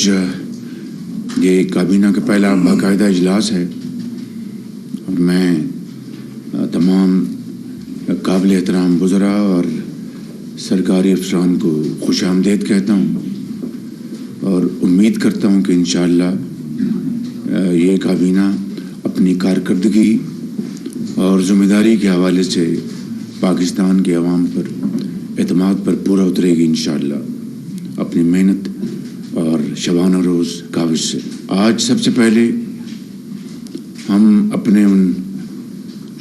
آج یہ کابینہ کا پہلا باقاعدہ اجلاس ہے اور میں تمام قابل احترام وزراء اور سرکاری افسران کو خوش آمدید کہتا ہوں اور امید کرتا ہوں کہ انشاءاللہ یہ کابینہ اپنی کارکردگی اور ذمہ داری کے حوالے سے پاکستان کے عوام پر اعتماد پر پورا اترے گی انشاءاللہ اپنی محنت اور شبانہ روز کاوش سے۔ آج سب سے پہلے ہم اپنے ان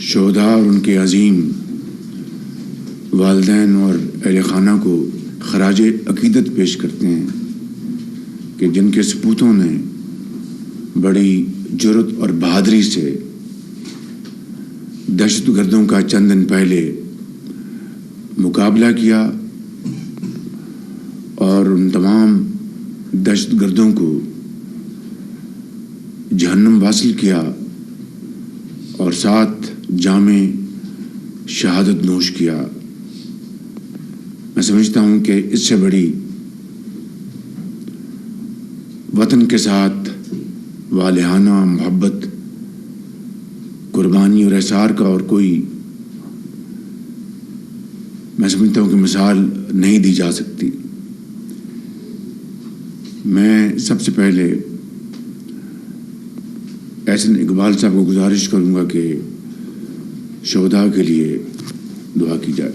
شہداء اور ان کے عظیم والدین اور اہل خانہ کو خراج عقیدت پیش کرتے ہیں کہ جن کے سپوتوں نے بڑی جرأت اور بہادری سے دہشت گردوں کا چند دن پہلے مقابلہ کیا اور ان تمام دہشت گردوں کو جہنم واصل کیا اور ساتھ جامِ شہادت نوش کیا۔ میں سمجھتا ہوں کہ اس سے بڑی وطن کے ساتھ والہانہ محبت، قربانی اور احسار کا اور کوئی میں سمجھتا ہوں کہ مثال نہیں دی جا سکتی۔ میں سب سے پہلے احسن اقبال صاحب کو گزارش کروں گا کہ شہداء کے لیے دعا کی جائے۔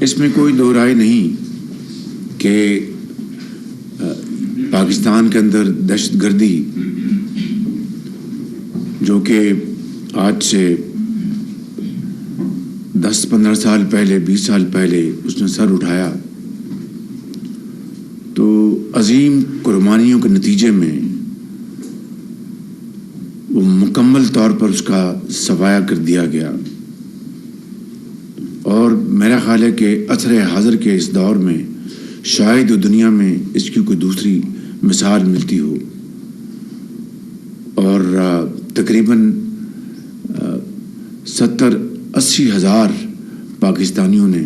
اس میں کوئی دو رائے نہیں کہ پاکستان کے اندر دہشت گردی جو کہ آج سے 10-15 سال پہلے 20 سال پہلے اس نے سر اٹھایا تو عظیم قربانیوں کے نتیجے میں وہ مکمل طور پر اس کا صفایا کر دیا گیا، اور میرا خیال ہے کہ عصر حاضر کے اس دور میں شاید دنیا میں اس کی کوئی دوسری مثال ملتی ہو، اور تقریباً 70-80 ہزار پاکستانیوں نے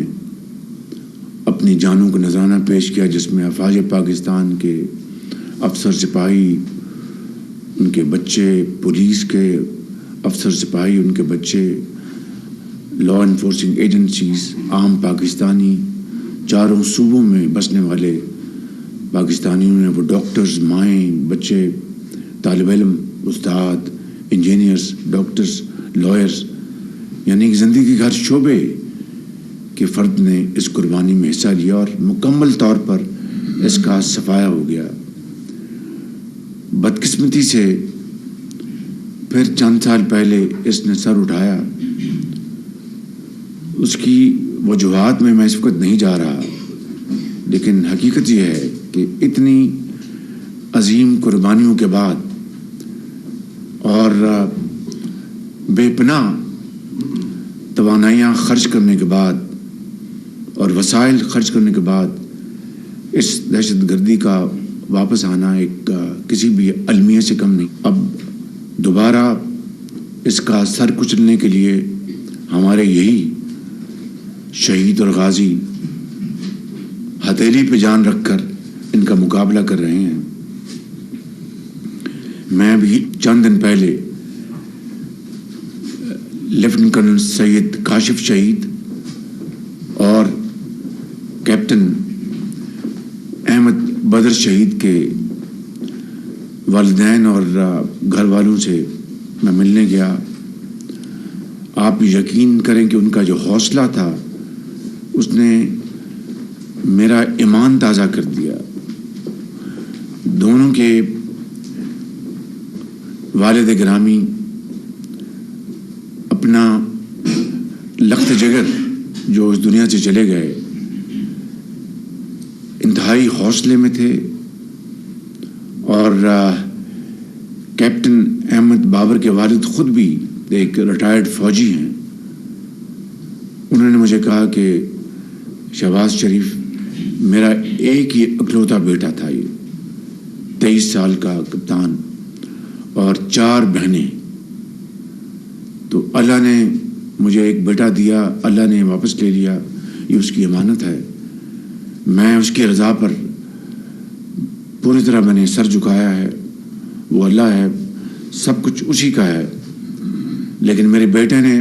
اپنی جانوں کو نذرانہ پیش کیا، جس میں افواج پاکستان کے افسر سپاہی، ان کے بچے، پولیس کے افسر سپاہی، ان کے بچے، لا انفورسنگ ایجنسیز، عام پاکستانی، چاروں صوبوں میں بسنے والے پاکستانیوں نے، وہ ڈاکٹرز، مائیں، بچے، طالب علم، استاد، انجینئرز، ڈاکٹرز، لائرز، یعنی کہ زندگی کے ہر شعبے کے فرد نے اس قربانی میں حصہ لیا اور مکمل طور پر اس کا صفایا ہو گیا۔ بدقسمتی سے پھر چند سال پہلے اس نے سر اٹھایا۔ اس کی وجوہات میں اس وقت نہیں جا رہا، لیکن حقیقت یہ ہے کہ اتنی عظیم قربانیوں کے بعد اور بے پناہ توانائیاں خرچ کرنے کے بعد اور وسائل خرچ کرنے کے بعد اس دہشت گردی کا واپس آنا ایک کسی بھی المیہ سے کم نہیں۔ اب دوبارہ اس کا سر کچلنے کے لیے ہمارے یہی شہید اور غازی ہتھیلی پہ جان رکھ کر ان کا مقابلہ کر رہے ہیں۔ میں بھی چند دن پہلے لیفٹیننٹ کرنل سید کاشف شہید اور کیپٹن احمد بدر شہید کے والدین اور گھر والوں سے میں ملنے گیا۔ آپ یقین کریں کہ ان کا جو حوصلہ تھا اس نے میرا ایمان تازہ کر دیا۔ دونوں کے والد گرامی اپنا لخت جگر جو اس دنیا سے چلے گئے انتہائی حوصلے میں تھے، اور کیپٹن احمد بابر کے والد خود بھی ایک ریٹائرڈ فوجی ہیں۔ انہوں نے مجھے کہا کہ شہباز شریف میرا ایک ہی اکلوتا بیٹا تھا، یہ 23 سال کا کپتان اور 4 بہنیں، تو اللہ نے مجھے ایک بیٹا دیا، اللہ نے واپس لے لیا، یہ اس کی امانت ہے. میں اس کی رضا پر پوری طرح میں نے سر جھکایا ہے. وہ اللہ ہے، سب کچھ اسی کا ہے. لیکن میرے بیٹے نے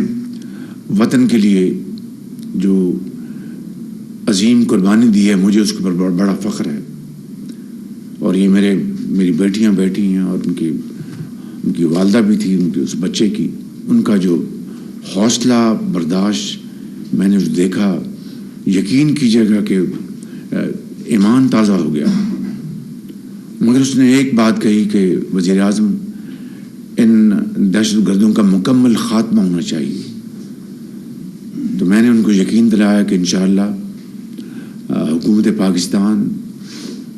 وطن کے لیے جو عظیم قربانی دی ہے، مجھے اس کے اوپر بڑا فخر ہے. اور یہ میری بیٹیاں بیٹھی ہیں، اور ان کی والدہ بھی تھی، ان کے اس بچے کی، ان کا جو حوصلہ برداشت میں نے اس دیکھا، یقین کیجیے گا کہ ایمان تازہ ہو گیا. مگر اس نے ایک بات کہی کہ وزیر اعظم، ان دہشت گردوں کا مکمل خاتمہ ہونا چاہیے. تو میں نے ان کو یقین دلایا کہ انشاءاللہ حکومت پاکستان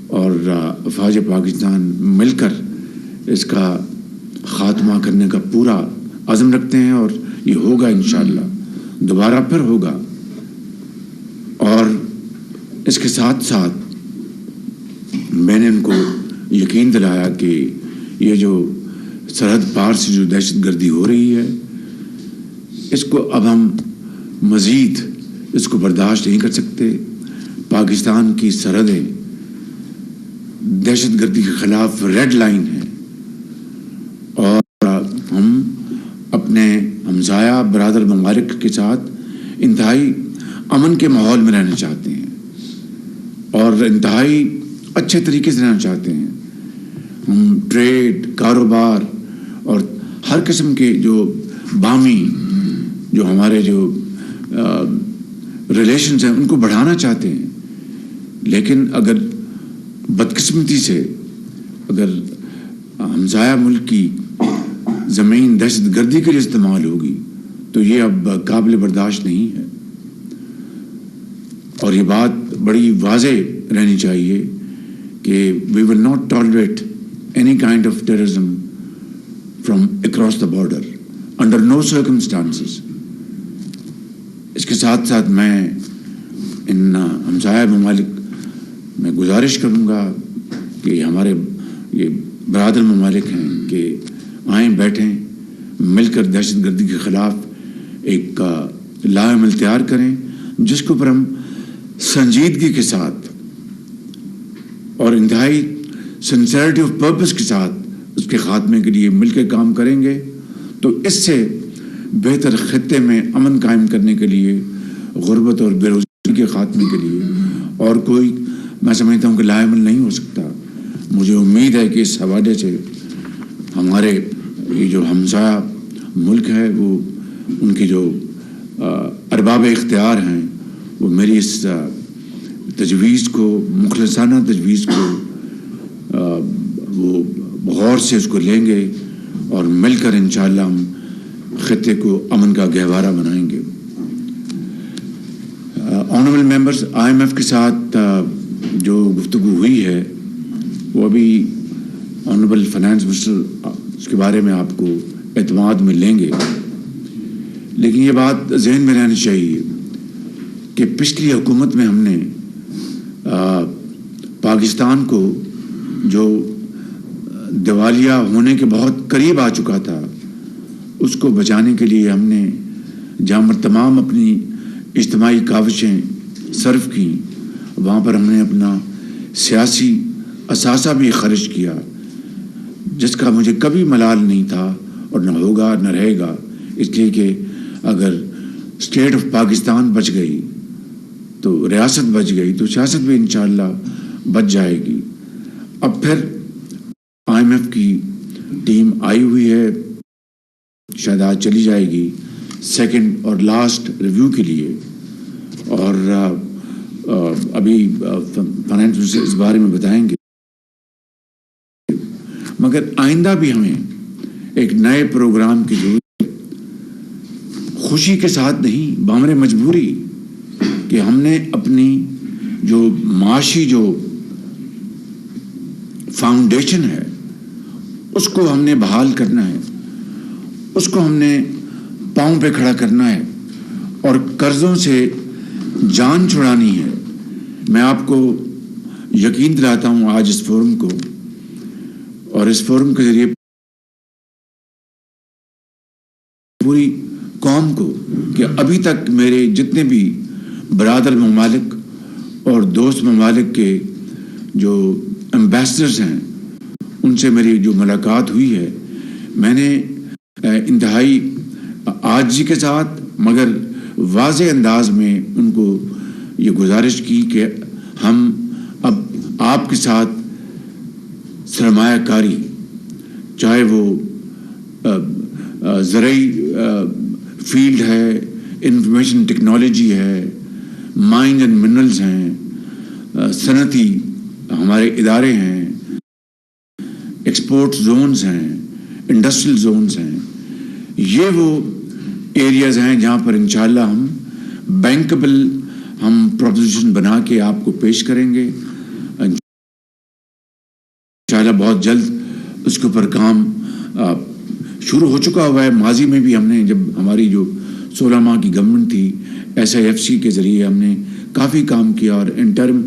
اور افواج پاکستان مل کر اس کا خاتمہ کرنے کا پورا عزم رکھتے ہیں، اور یہ ہوگا انشاءاللہ، دوبارہ پھر ہوگا. اور اس کے ساتھ ساتھ میں نے ان کو یقین دلایا کہ یہ جو سرحد پار سے جو دہشت گردی ہو رہی ہے، اس کو اب ہم مزید اس کو برداشت نہیں کر سکتے. پاکستان کی سرحدیں دہشت گردی کے خلاف ریڈ لائن ہیں، اور ہم اپنے ہمسایہ برادر ممالک کے ساتھ انتہائی امن کے ماحول میں رہنا چاہتے ہیں، اور انتہائی اچھے طریقے سے رہنا چاہتے ہیں. ہم ٹریڈ، کاروبار اور ہر قسم کے جو باہمی جو ہمارے جو ریلیشنز ہیں ان کو بڑھانا چاہتے ہیں. لیکن اگر بدقسمتی سے اگر ہمسایہ ملک کی زمین دہشت گردی کے لیے استعمال ہوگی تو یہ اب قابل برداشت نہیں ہے. اور یہ بات بڑی واضح رہنی چاہیے کہ we will not tolerate any kind of terrorism from across the border under no circumstances. اس کے ساتھ ساتھ میں ان ہمسایہ ممالک میں گزارش کروں گا کہ ہمارے یہ برادر ممالک ہیں کہ آئیں، بیٹھیں، مل کر دہشت گردی کے خلاف ایک لاء عمل تیار کریں، جس کے اوپر ہم سنجیدگی کے ساتھ اور انتہائی سنسیئرٹی آف پرپس کے ساتھ اس کے خاتمے کے لیے مل کے کام کریں گے. تو اس سے بہتر خطے میں امن قائم کرنے کے لیے، غربت اور بے روزگاری کے خاتمے کے لیے اور کوئی، میں سمجھتا ہوں کہ لاء عمل نہیں ہو سکتا. مجھے امید ہے کہ اس حوالے سے ہمارے یہ جو ہمسایہ ملک ہے، وہ ان کی جو ارباب اختیار ہیں، وہ میری اس تجویز کو، مخلصانہ تجویز کو وہ غور سے اس کو لیں گے، اور مل کر انشاءاللہ ہم خطے کو امن کا گہوارہ بنائیں گے. آنریبل ممبرز، IMF کے ساتھ جو گفتگو ہوئی ہے وہ ابھی آنریبل فائنانس منسٹر اس کے بارے میں آپ کو اعتماد میں لیں گے. لیکن یہ بات ذہن میں رہنی چاہیے کہ پچھلی حکومت میں ہم نے پاکستان کو جو دیوالیہ ہونے کے بہت قریب آ چکا تھا، اس کو بچانے کے لیے ہم نے جہاں پر تمام اپنی اجتماعی کاوشیں صرف کی، وہاں پر ہم نے اپنا سیاسی اثاثہ بھی خرچ کیا، جس کا مجھے کبھی ملال نہیں تھا اور نہ ہوگا نہ رہے گا. اس لیے کہ اگر اسٹیٹ آف پاکستان بچ گئی تو ریاست بچ گئی، تو سیاست بھی انشاءاللہ بچ جائے گی. اب پھر IMF کی ٹیم آئی ہوئی ہے، شاید آج چلی جائے گی سیکنڈ اور لاسٹ ریویو کے لیے، اور ابھی فائنانس منسٹر اس بارے میں بتائیں گے. مگر آئندہ بھی ہمیں ایک نئے پروگرام کی ضرورت ہے، خوشی کے ساتھ نہیں، بامر مجبوری، کہ ہم نے اپنی جو معاشی جو فاؤنڈیشن ہے اس کو ہم نے بحال کرنا ہے، اس کو ہم نے پاؤں پہ کھڑا کرنا ہے، اور قرضوں سے جان چھڑانی ہے. میں آپ کو یقین دلاتا ہوں آج اس فورم کو، اور اس فورم کے ذریعے پوری قوم کو کہ ابھی تک میرے جتنے بھی برادر ممالک اور دوست ممالک کے جو ایمبیسڈرز ہیں ان سے میری جو ملاقات ہوئی ہے، میں نے انتہائی عاجزی کے ساتھ مگر واضح انداز میں ان کو یہ گزارش کی کہ ہم اب آپ کے ساتھ سرمایہ کاری، چاہے وہ زرعی فیلڈ ہے، انفارمیشن ٹیکنالوجی ہے، مائنز اینڈ منرلز ہیں، صنعتی ہمارے ادارے ہیں، ایکسپورٹ زونز ہیں، انڈسٹریل زونز ہیں، یہ وہ ایریاز ہیں جہاں پر انشاءاللہ ہم بینکبل ہم پروپوزیشن بنا کے آپ کو پیش کریں گے. انشاءاللہ بہت جلد اس کے اوپر کام شروع ہو چکا ہوا ہے. ماضی میں بھی ہم نے، جب ہماری جو 16 ماہ کی گورنمنٹ تھی، SIFC کے ذریعے ہم نے کافی کام کیا اور انٹرم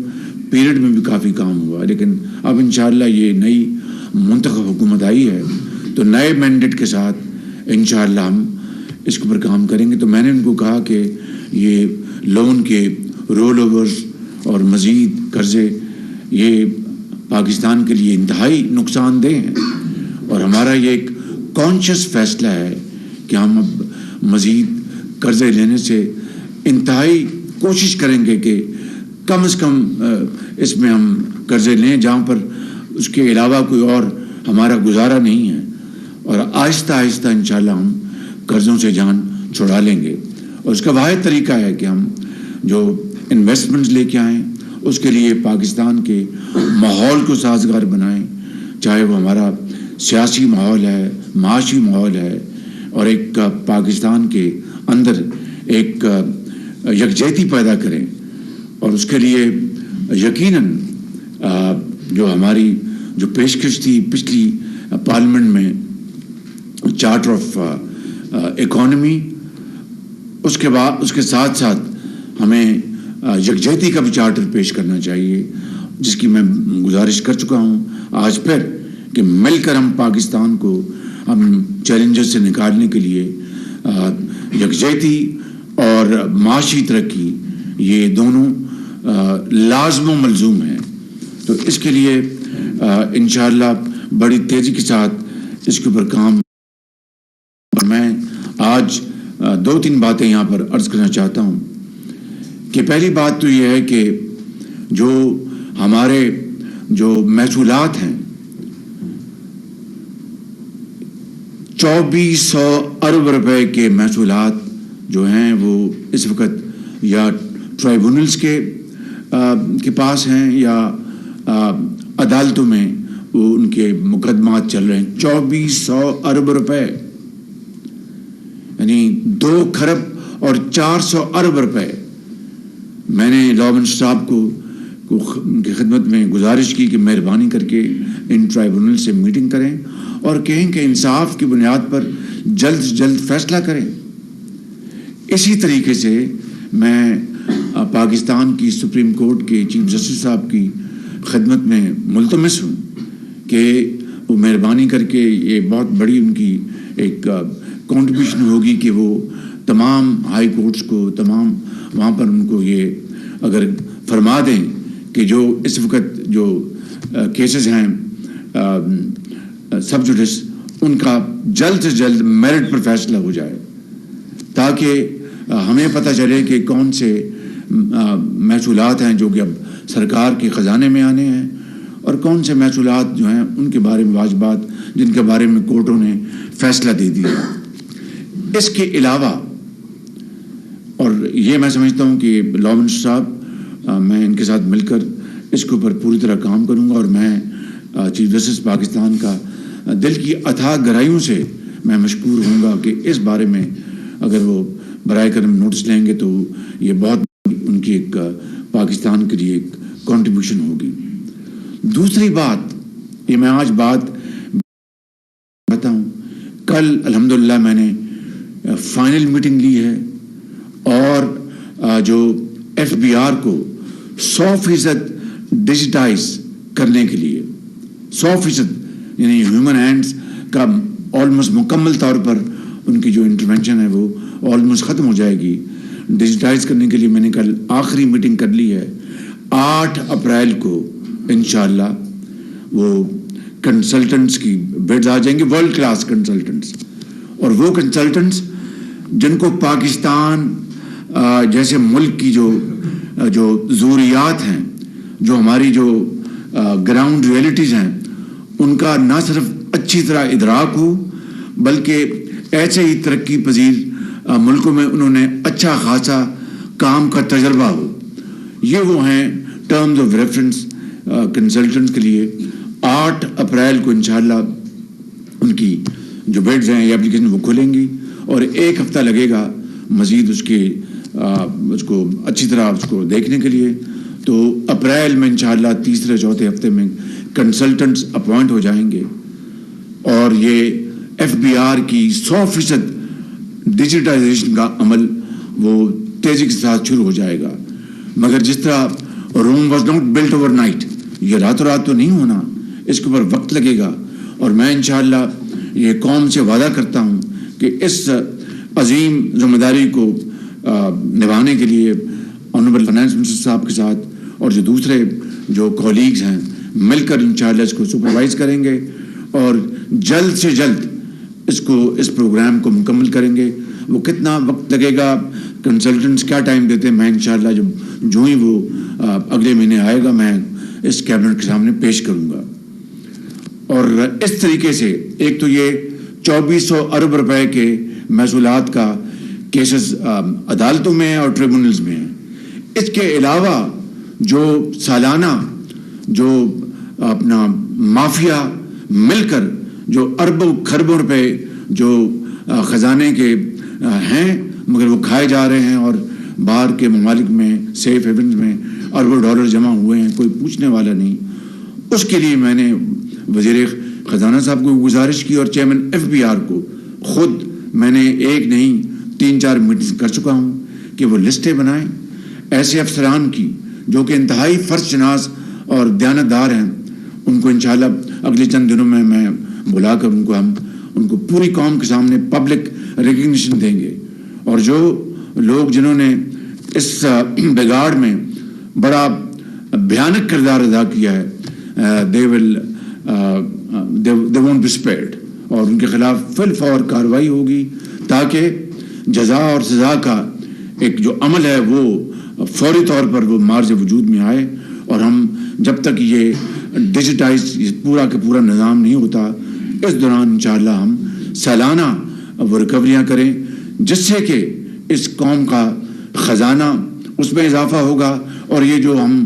پیریڈ میں بھی کافی کام ہوا. لیکن اب انشاءاللہ یہ نئی منتخب حکومت آئی ہے تو نئے مینڈیٹ کے ساتھ انشاءاللہ ہم اس کے اوپر کام کریں گے. تو میں نے ان کو کہا کہ یہ لون کے رول اوورز اور مزید قرضے یہ پاکستان کے لیے انتہائی نقصان دہ ہیں، اور ہمارا یہ ایک کانشیس فیصلہ ہے کہ ہم اب مزید قرضے لینے سے انتہائی کوشش کریں گے کہ کم از کم اس میں ہم قرضے لیں جہاں پر اس کے علاوہ کوئی اور ہمارا گزارا نہیں ہے، اور آہستہ آہستہ انشاءاللہ ہم قرضوں سے جان چھڑا لیں گے. اور اس کا واحد طریقہ ہے کہ ہم جو انویسٹمنٹس لے کے آئیں اس کے لیے پاکستان کے ماحول کو سازگار بنائیں، چاہے وہ ہمارا سیاسی ماحول ہے، معاشی ماحول ہے، اور ایک پاکستان کے اندر ایک یکجہتی پیدا کریں. اور اس کے لیے یقیناً جو ہماری جو پیشکش تھی پچھلی پارلیمنٹ میں چارٹر آف اکانومی، اس کے بعد اس کے ساتھ ساتھ ہمیں یکجہتی کا بھی چارٹر پیش کرنا چاہیے، جس کی میں گزارش کر چکا ہوں آج پھر کہ مل کر ہم پاکستان کو ہم چیلنجز سے نکالنے کے لیے یکجہتی اور معاشی ترقی یہ دونوں لازم و ملزوم ہیں. تو اس کے لیے انشاءاللہ بڑی تیزی کے ساتھ اس کے اوپر کام. میں آج 2-3 باتیں یہاں پر عرض کرنا چاہتا ہوں کہ پہلی بات تو یہ ہے کہ جو ہمارے جو محصولات ہیں 2400 ارب روپے کے محصولات جو ہیں وہ اس وقت یا ٹرائیبونلز کے پاس ہیں یا عدالتوں میں وہ ان کے مقدمات چل رہے ہیں. 2400 ارب روپے یعنی 2 کھرب اور 400 ارب روپے. میں نے لاء منسٹر صاحب کو ان کی خدمت میں گزارش کی کہ مہربانی کر کے ان ٹرائیبونل سے میٹنگ کریں اور کہیں کہ انصاف کی بنیاد پر جلد سے جلد فیصلہ کریں. اسی طریقے سے میں پاکستان کی سپریم کورٹ کے چیف جسٹس صاحب کی خدمت میں ملتمس ہوں کہ وہ مہربانی کر کے یہ بہت بڑی ان کی ایک کنٹریبیوشن ہوگی کہ وہ تمام ہائی کورٹس کو، تمام وہاں پر ان کو یہ اگر فرما دیں کہ جو اس وقت جو کیسز ہیں سب جوڈس ان کا جلد سے جلد میرٹ پر فیصلہ ہو جائے، تاکہ ہمیں پتہ چلے کہ کون سے محصولات ہیں جو کہ اب سرکار کے خزانے میں آنے ہیں اور کون سے محصولات جو ہیں ان کے بارے میں واجبات جن کے بارے میں کورٹوں نے فیصلہ دے دیا. اس کے علاوہ اور یہ میں سمجھتا ہوں کہ لاء منسٹر صاحب میں ان کے ساتھ مل کر اس کے اوپر پوری طرح کام کروں گا، اور میں چیف جسٹس پاکستان کا دل کی اتھاہ گہرائیوں سے میں مشکور ہوں گا کہ اس بارے میں اگر وہ برائے کرم نوٹس لیں گے تو یہ بہت ان کی ایک پاکستان کے لیے ایک کنٹریبیوشن ہوگی. دوسری بات یہ میں آج بات بتاؤں، کل الحمدللہ میں نے فائنل میٹنگ لی ہے اور جو FBR کو 100% ڈیجیٹائز کرنے کے لیے 100% یعنی ہیومن ہینڈز کا آلموسٹ مکمل طور پر ان کی جو انٹرونشن ہے وہ آلموسٹ ختم ہو جائے گی. ڈیجیٹائز کرنے کے لیے میں نے کل آخری میٹنگ کر لی ہے. 8 اپریل کو انشاءاللہ وہ کنسلٹنٹس کی بیڈز آ جائیں گے, ورلڈ کلاس کنسلٹنٹس, اور وہ کنسلٹنٹس جن کو پاکستان جیسے ملک کی جو ضروریات ہیں, جو ہماری جو گراؤنڈ ریئلٹیز ہیں, ان کا نہ صرف اچھی طرح ادراک ہو بلکہ ایسے ہی ترقی پذیر ملکوں میں انہوں نے اچھا خاصا کام کا تجربہ ہو. یہ وہ ہیں ٹرمز آف ریفرنس کنسلٹنٹ کے لیے. 8 اپریل کو انشاءاللہ ان کی جو بیڈز ہیں یہ اپلیکیشن وہ کھولیں گی, اور 1 ہفتہ لگے گا مزید اس کو اچھی طرح اس کو دیکھنے کے لیے. تو اپریل میں انشاءاللہ 3-4 ہفتے میں کنسلٹنٹس اپوائنٹ ہو جائیں گے, اور یہ FBR کی 100% ڈیجیٹائزیشن کا عمل وہ تیزی کے ساتھ شروع ہو جائے گا. مگر جس طرح Rome was not built overnight, یہ راتوں رات تو نہیں ہونا, اس کے اوپر وقت لگے گا. اور میں انشاءاللہ یہ قوم سے وعدہ کرتا ہوں کہ اس عظیم ذمہ داری کو نبھانے کے لیے آنریبل فائنانس منسٹر صاحب کے ساتھ اور جو دوسرے جو کولیگز ہیں مل کر انشاءاللہ اس کو سپروائز کریں گے, اور جلد سے جلد اس پروگرام کو مکمل کریں گے. وہ کتنا وقت لگے گا, کنسلٹنٹس کیا ٹائم دیتے ہیں, میں انشاءاللہ جو ہی وہ اگلے مہینے آئے گا میں اس کیبنٹ کے سامنے پیش کروں گا. اور اس طریقے سے ایک تو یہ 2400 ارب روپے کے محصولات کا کیسز عدالتوں میں اور ٹریبونلز میں ہیں. اس کے علاوہ جو سالانہ جو اپنا مافیا مل کر جو اربوں خربوں روپے جو خزانے کے ہیں مگر وہ کھائے جا رہے ہیں, اور باہر کے ممالک میں سیف ہیونز میں اربوں ڈالر جمع ہوئے ہیں, کوئی پوچھنے والا نہیں. اس کے لیے میں نے وزیر خزانہ صاحب کو گزارش کی, اور چیئرمین FBR کو خود میں نے 1 نہیں 3-4 میٹنگ کر چکا ہوں کہ وہ لسٹیں بنائیں ایسے افسران کی جو کہ انتہائی فرض شناس اور دیانتدار ہیں. ان کو انشاءاللہ اگلے چند دنوں میں بلا کر ان کو پوری قوم کے سامنے پبلک ریکگنیشن دیں گے. اور جو لوگ جنہوں نے اس بگاڑ میں بڑا بھیانک کردار ادا کیا ہے, they won't be spared, اور ان کے خلاف فی الفور کارروائی ہوگی تاکہ جزا اور سزا کا ایک جو عمل ہے وہ فوری طور پر وہ مارج وجود میں آئے. اور ہم جب تک یہ ڈیجیٹائز پورا کا پورا نظام نہیں ہوتا, اس دوران انشاءاللہ ہم سالانہ وہ ریکوریاں کریں جس سے کہ اس قوم کا خزانہ اس میں اضافہ ہوگا, اور یہ جو ہم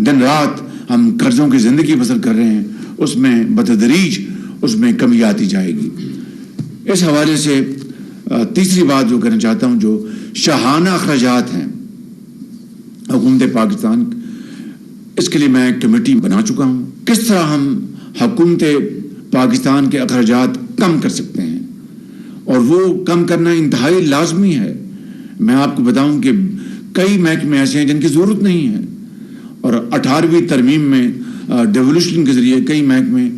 دن رات ہم قرضوں کی زندگی بسر کر رہے ہیں اس میں بتدریج اس میں کمی آتی جائے گی. اس حوالے سے تیسری بات جو کرنا چاہتا ہوں, جو شاہانہ اخراجات ہیں حکومت پاکستان, اس کے لیے میں کمیٹی بنا چکا ہوں. کس طرح ہم حکومت پاکستان کے اخراجات کم کر سکتے ہیں, اور وہ کم کرنا انتہائی لازمی ہے. میں آپ کو بتاؤں کہ کئی محکمے ایسے ہیں جن کی ضرورت نہیں ہے, اور 18ویں ترمیم میں ڈیولوشن کے ذریعے کئی محکمے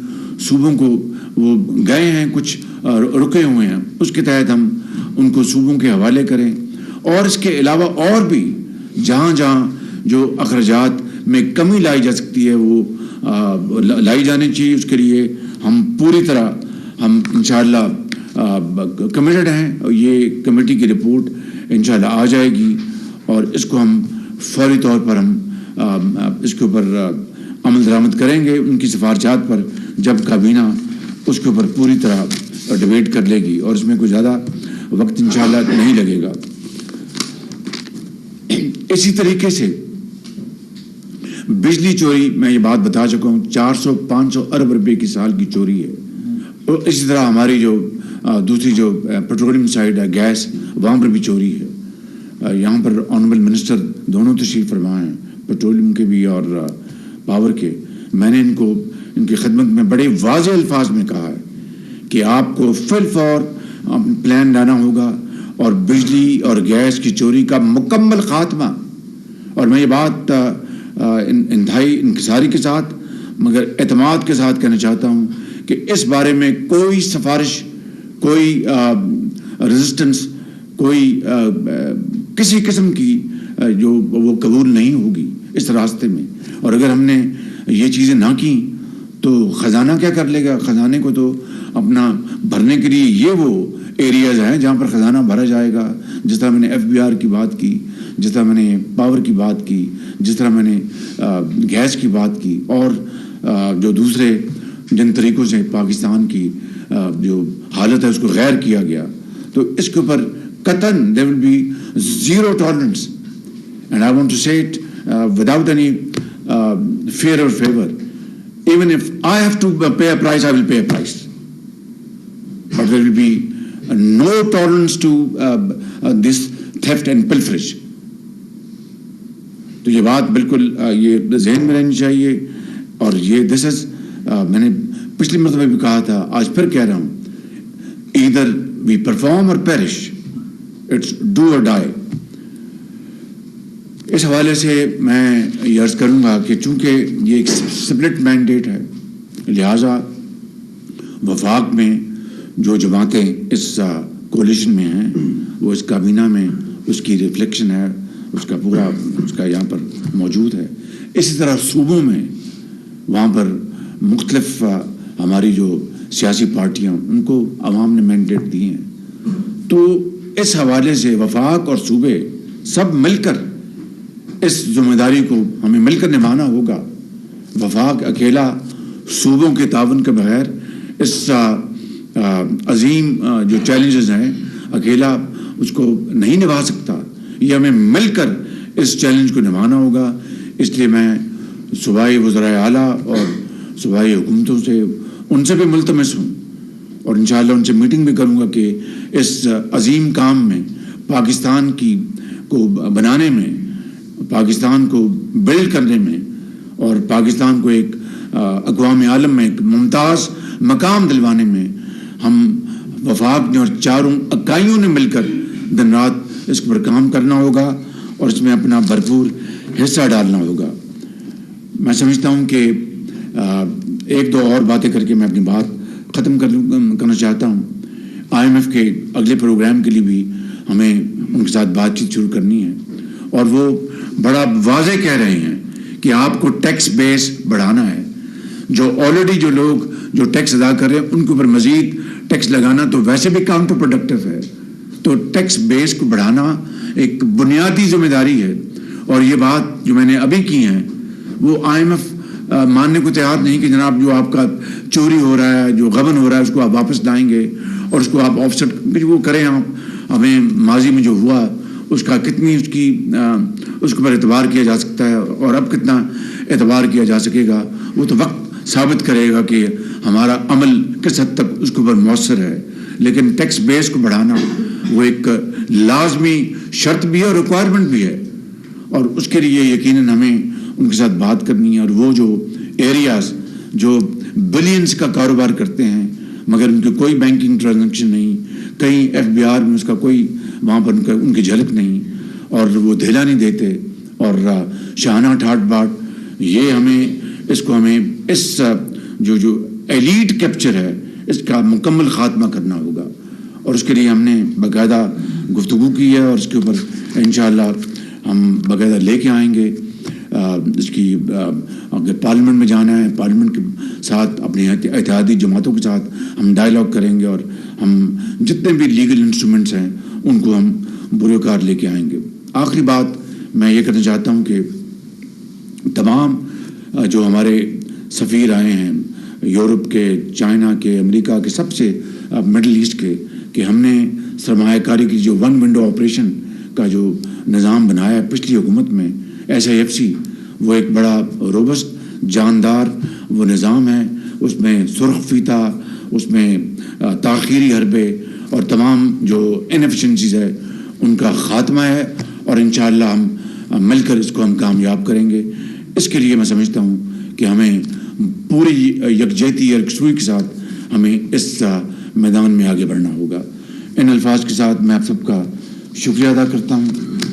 صوبوں کو وہ گئے ہیں, کچھ رکے ہوئے ہیں. اس کے تحت ہم ان کو صوبوں کے حوالے کریں, اور اس کے علاوہ اور بھی جہاں جہاں جو اخراجات میں کمی لائی جا سکتی ہے وہ لائی جانی چاہیے. اس کے لیے ہم پوری طرح ہم انشاءاللہ کمیٹڈ ہیں. یہ کمیٹی کی رپورٹ انشاءاللہ آ جائے گی, اور اس کو ہم فوری طور پر ہم اس کے اوپر عمل درآمد کریں گے ان کی سفارشات پر, جب کابینہ اس کے اوپر پوری طرح ڈیبیٹ کر لے گی, اور اس میں کوئی زیادہ وقت انشاءاللہ نہیں لگے گا. اسی طریقے سے بجلی چوری, میں یہ بات بتا چکا ہوں, 400-500 ارب روپے کی سال کی چوری ہے. اور اسی طرح ہماری جو دوسری جو پیٹرولیم سائڈ ہے گیس, وہاں پر بھی چوری ہے. یہاں پر آنریبل منسٹر دونوں تشریف فرما ہیں, پیٹرولیم کے بھی اور پاور کے. میں نے ان کی خدمت میں بڑے واضح الفاظ میں کہا ہے کہ آپ کو فی الفور پلان لانا ہوگا, اور بجلی اور گیس کی چوری کا مکمل خاتمہ. اور میں یہ بات انتہائی انکساری کے ساتھ مگر اعتماد کے ساتھ کہنا چاہتا ہوں کہ اس بارے میں کوئی سفارش کوئی ریزسٹنس، کوئی کسی قسم کی جو وہ قبول نہیں ہوگی اس راستے میں. اور اگر ہم نے یہ چیزیں نہ کی تو خزانہ کیا کر لے گا؟ خزانے کو تو اپنا بھرنے کے لیے یہ وہ ایریاز ہیں جہاں پر خزانہ بھرا جائے گا. جس طرح میں نے FBR کی بات کی، جس طرح میں نے پاور کی بات کی، جس طرح میں نے گیس کی بات کی، اور جو دوسرے جن طریقوں سے پاکستان کی جو حالت ہے اس کو غیر کیا گیا، تو اس کے اوپر قطعاً there will be zero tolerance. And I want to say it without any fear or favor. Even if I have to pay a price, I will pay a price. But there will be no tolerance to this theft and pilferage. تو یہ بات بالکل یہ ذہن میں رہنی چاہیے. اور یہ دس از میں نے پچھلی مرتبہ بھی کہا تھا، آج پھر کہہ رہا ہوں، either we perform or perish. It's do or die. اس حوالے سے میں یہ عرض کروں گا کہ چونکہ یہ ایک سپلٹ مینڈیٹ ہے، لہٰذا وفاق میں جو جماعتیں اس کولیشن میں ہیں وہ اس کابینہ میں اس کی ریفلیکشن ہے، اس کا پورا اس کا یہاں پر موجود ہے. اسی طرح صوبوں میں وہاں پر مختلف ہماری جو سیاسی پارٹیاں ان کو عوام نے مینڈیٹ دی ہیں. تو اس حوالے سے وفاق اور صوبے سب مل کر اس ذمہ داری کو ہمیں مل کر نبھانا ہوگا. وفاق اکیلا صوبوں کے تعاون کے بغیر اس عظیم جو چیلنجز ہیں اکیلا اس کو نہیں نبھا سکتا. یہ ہمیں مل کر اس چیلنج کو نبھانا ہوگا. اس لیے میں صوبائی وزرائے اعلیٰ اور صوبائی حکومتوں سے ان سے بھی ملتمس ہوں، اور انشاءاللہ ان سے میٹنگ بھی کروں گا کہ اس عظیم کام میں پاکستان کو بنانے میں، پاکستان کو بلڈ کرنے میں، اور پاکستان کو ایک اقوام عالم میں ایک ممتاز مقام دلوانے میں ہم وفاق نے اور چاروں اکائیوں نے مل کر دن رات اس پر کام کرنا ہوگا اور اس میں اپنا بھرپور حصہ ڈالنا ہوگا. میں سمجھتا ہوں کہ ایک دو اور باتیں کر کے میں اپنی بات ختم کرنا چاہتا ہوں. IMF کے اگلے پروگرام کے لیے بھی ہمیں ان کے ساتھ بات چیت شروع کرنی ہے، اور وہ بڑا واضح کہہ رہے ہیں کہ آپ کو ٹیکس بیس بڑھانا ہے. جو آلریڈی جو لوگ جو ٹیکس ادا کر رہے ہیں ان کے اوپر مزید ٹیکس لگانا تو ویسے بھی کاؤنٹر پروڈکٹیو ہے. تو ٹیکس بیس کو بڑھانا ایک بنیادی ذمہ داری ہے. اور یہ بات جو میں نے ابھی کی ہیں وہ IMF ماننے کو تیار نہیں کہ جناب جو آپ کا چوری ہو رہا ہے، جو غبن ہو رہا ہے، اس کو آپ واپس لائیں گے اور اس کو آپ آف سیٹ وہ کریں. آپ ہمیں ماضی میں جو ہوا اس کا کتنی اس کے اوپر اعتبار کیا جا سکتا ہے اور اب کتنا اعتبار کیا جا سکے گا، وہ تو وقت ثابت کرے گا کہ ہمارا عمل کس حد تک اس کے اوپر مؤثر ہے. لیکن ٹیکس بیس کو بڑھانا وہ ایک لازمی شرط بھی ہے اور ریکوائرمنٹ بھی ہے، اور اس کے لیے یقیناً ہمیں ان کے ساتھ بات کرنی ہے. اور وہ جو ایریاز جو بلینز کا کاروبار کرتے ہیں مگر ان کی کوئی بینکنگ ٹرانزیکشن نہیں، کہیں FBR میں اس کا کوئی وہاں پر ان کی جھلک نہیں، اور وہ دھیلا نہیں دیتے اور شاہانہ ٹھاٹ باٹ، یہ ہمیں اس جو ایلیٹ کیپچر ہے اس کا مکمل خاتمہ کرنا ہوگا. اور اس کے لیے ہم نے باقاعدہ گفتگو کی ہے اور اس کے اوپر انشاءاللہ ہم باقاعدہ لے کے آئیں گے. اس کی اگر پارلیمنٹ میں جانا ہے پارلیمنٹ کے ساتھ اپنے اتحادی جماعتوں کے ساتھ ہم ڈائلاگ کریں گے، اور ہم جتنے بھی لیگل انسٹرومنٹس ہیں ان کو ہم بروکار لے کے آئیں گے. آخری بات میں یہ کرنا چاہتا ہوں کہ تمام جو ہمارے سفیر آئے ہیں یورپ کے، چائنا کے، امریکہ کے، سب سے مڈل ایسٹ کے، کہ ہم نے سرمایہ کاری کی جو ون ونڈو آپریشن کا جو نظام بنایا ہے پچھلی حکومت میں SIFC، وہ ایک بڑا روبسٹ جاندار وہ نظام ہے. اس میں سرخ فیتہ، اس میں تاخیری حربے اور تمام جو انیفیشنسیز ہے ان کا خاتمہ ہے، اور انشاءاللہ ہم مل کر اس کو ہم کامیاب کریں گے. اس کے لیے میں سمجھتا ہوں کہ ہمیں پوری یکجہتی اور یکسوئی کے ساتھ ہمیں اس میدان میں آگے بڑھنا ہوگا. ان الفاظ کے ساتھ میں آپ سب کا شکریہ ادا کرتا ہوں،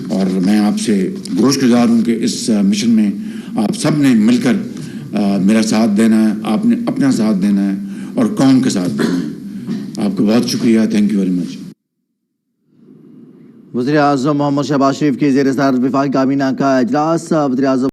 اور میں آپ سے گوش گزار ہوں کہ اس مشن میں آپ سب نے مل کر میرا ساتھ دینا ہے، آپ نے اپنا ساتھ دینا ہے اور قوم کا ساتھ دینا ہے. آپ کا بہت شکریہ. Thank you very much. وزیر اعظم محمد شہباز شریف کی زیر صدارت وفاقی کابینہ کا اجلاس. وزیر اعظم